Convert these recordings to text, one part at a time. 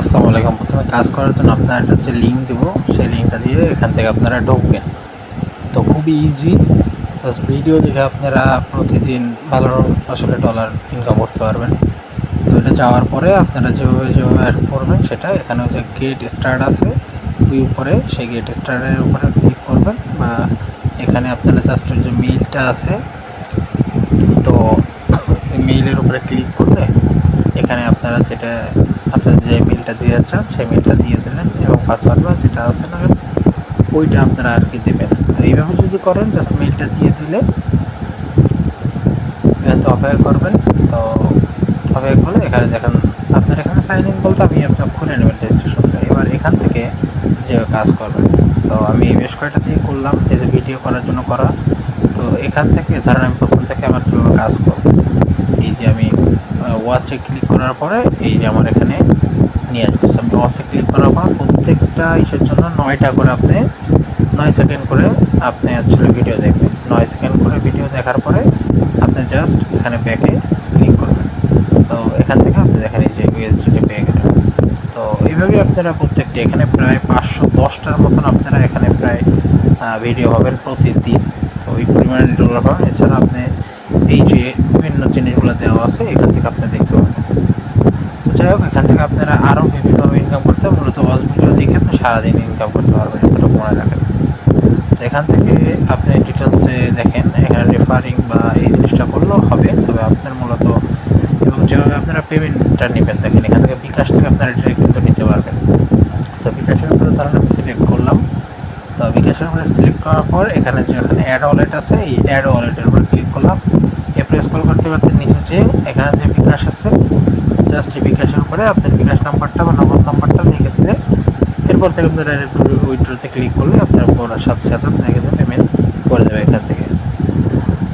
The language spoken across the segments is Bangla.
আসসালামু আলাইকুম। প্রথমে কাজ করার জন্য আপনার একটা যে লিঙ্ক দেবো, সেই লিঙ্কটা দিয়ে এখান থেকে আপনারা ঢুকবেন। তো খুবই ইজি, জাস্ট ভিডিও দেখে আপনারা প্রতিদিন ভালো আসলে ডলার ইনকাম করতে পারবেন। তো এটা যাওয়ার পরে আপনারা যেভাবে অ্যাড করবেন সেটা এখানে যে গেট স্টার্ট আছে ওই উপরে, সেই গেট স্টার্টের উপরে ক্লিক করবেন, বা এখানে আপনারা জাস্ট ওই যে মেইলটা আছে, তো মেইলের উপরে ক্লিক করলে এখানে আপনারা যেটা আপনারা যে মেইলটা দিতে চান সেই মেইলটা দিয়ে দিলেন এবং পাসওয়ার্ড বা যেটা আছে না ওইটা আপনারা আর কি দেবেন। তো এইভাবে যদি করেন, জাস্ট মেইলটা দিয়ে দিলে এখানে তো অপেক্ষা করবেন। তো অপেক্ষা করলে এখানে দেখেন আপনার এখানে সাইন ইন বলতে আমি আপনার খুলে নেবেন রেজিস্ট্রেশনটা। এবার এখান থেকে যে কাজ করবেন, তো আমি বেশ কয়েকটা দিয়ে করলাম যে ভিডিও করার জন্য করা। তো এখান থেকে ধরেন আমি প্রথম থেকে আমার কীভাবে কাজ করব, এই যে আমি ওয়াচে ক্লিক করার পরে এই যে আমার এখানে নিয়ে আসবে। আমি ওয়াচে ক্লিক করার পর প্রত্যেকটা ইসের জন্য 9টা করে আপনি 9 সেকেন্ড করে আপনি আসলে ভিডিও দেখবেন। 9 সেকেন্ড করে ভিডিও দেখার পরে আপনি জাস্ট এখানে ব্যাকে ক্লিক করবেন। তো এখান থেকে আপনি দেখেন এই যে ইউএসডিটি পেয়ে গেলেন। তো এইভাবেই আপনারা প্রত্যেকটি এখানে প্রায় 510টার মতন আপনারা এখানে প্রায় ভিডিও পাবেন প্রতিদিন। তো ওই পরিমাণে ডলার পাবেন। এছাড়া আপনি এই যে বিভিন্ন জিনিসগুলো দেওয়া আছে এখান থেকে আপনি দেখতে পাবেন। যাই হোক, এখান থেকে আপনারা আরও বিভিন্নভাবে ইনকাম করতে মূলত ওয়াচ ভিডিও দেখে আপনি সারাদিন ইনকাম করতে পারবেন, এতটুকু মনে রাখেন। তো এখান থেকে আপনি ডিটেলসে দেখেন, এখানে রেফারিং বা এই জিনিসটা করলেও হবে, তবে আপনার মূলত এবং যেভাবে আপনারা পেমেন্টটা নেবেন দেখেন, এখান থেকে বিকাশ থেকে আপনারা ডিরেক্ট কিন্তু নিতে পারবেন। তো বিকাশের উপরে ধরেন আমি সিলেক্ট করলাম। তো বিকাশের উপরে সিলেক্ট করার পর এখানে যে এখানে অ্যাড ওয়ালেট আছে, এই অ্যাড ওয়ালেটের উপরে ক্লিক করলাম। এরপরে স্ক্রল করতে করতে নিচে যে এখানে যে বিকাশ আছে, জাস্ট এই বিকাশের উপরে আপনার বিকাশ নাম্বারটা বা নগদ নাম্বারটা লিখে দিলে এরপর থেকে আপনার ডাইরেক্ট উইথড্রতে ক্লিক করলে আপনার পড়ার সাথে সাথে আপনাকে পেমেন্ট করে দেবে এখান থেকে।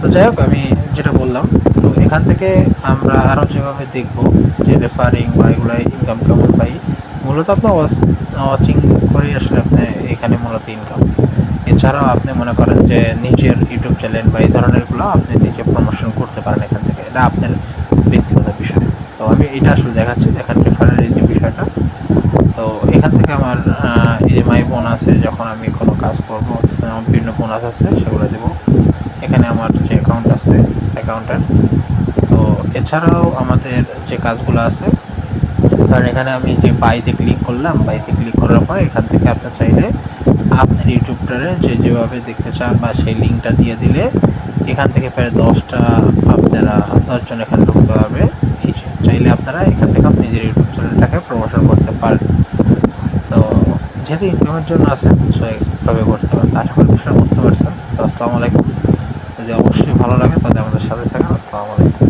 তো যাই হোক, আমি যেটা বললাম, তো এখান থেকে আমরা আরও যেভাবে দেখব যে রেফারিং বা এগুলো ইনকাম কেমন পাই, মূলত আপনার ওয়াচিং করেই আসলে আপনি এখানে মূলত ইনকাম। এছাড়াও আপনি মনে করেন যে নিজের ইউটিউব চ্যানেল বা এই ধরনেরগুলো আপনি নিজে প্রমোশন করতে পারেন এখান থেকে, এটা আপনার ব্যক্তিগত বিষয়। তো আমি এটা আসলে দেখাচ্ছি, দেখেন রেফারের এই যে বিষয়টা। তো এখান থেকে আমার এই যে মাই বোনাসে যখন আমি কোনো কাজ করবো, তখন আমার বিভিন্ন বোনাস আছে সেগুলো দেবো। এখানে আমার যে অ্যাকাউন্ট আছে অ্যাকাউন্টের। তো এছাড়াও আমাদের যে কাজগুলো আছে, ধরেন এখানে আমি যে বাইতে ক্লিক করলাম, বাইতে ক্লিক করার পর এখান থেকে আপনি চাইলে আপনার ইউটিউবটারে যেভাবে দেখতে চান বা সেই লিঙ্কটা দিয়ে দিলে এখান থেকে প্রায় 10টা আপনারা 10জন এখানে ঢুকতে পারবে। এই চাইলে আপনারা এখান থেকে আপনি নিজের ইউটিউব চ্যানেলটাকে প্রমোশন করতে পারেন। তো যেহেতু ইনকামের জন্য আছেন, সো এইভাবে করতে পারেন। তো আশা করি বিষয়টা বুঝতে পারছেন। তো আসসালামু আলাইকুম। যদি অবশ্যই ভালো লাগে তাহলে আমাদের সাথে থাকেন। আসসালামু আলাইকুম।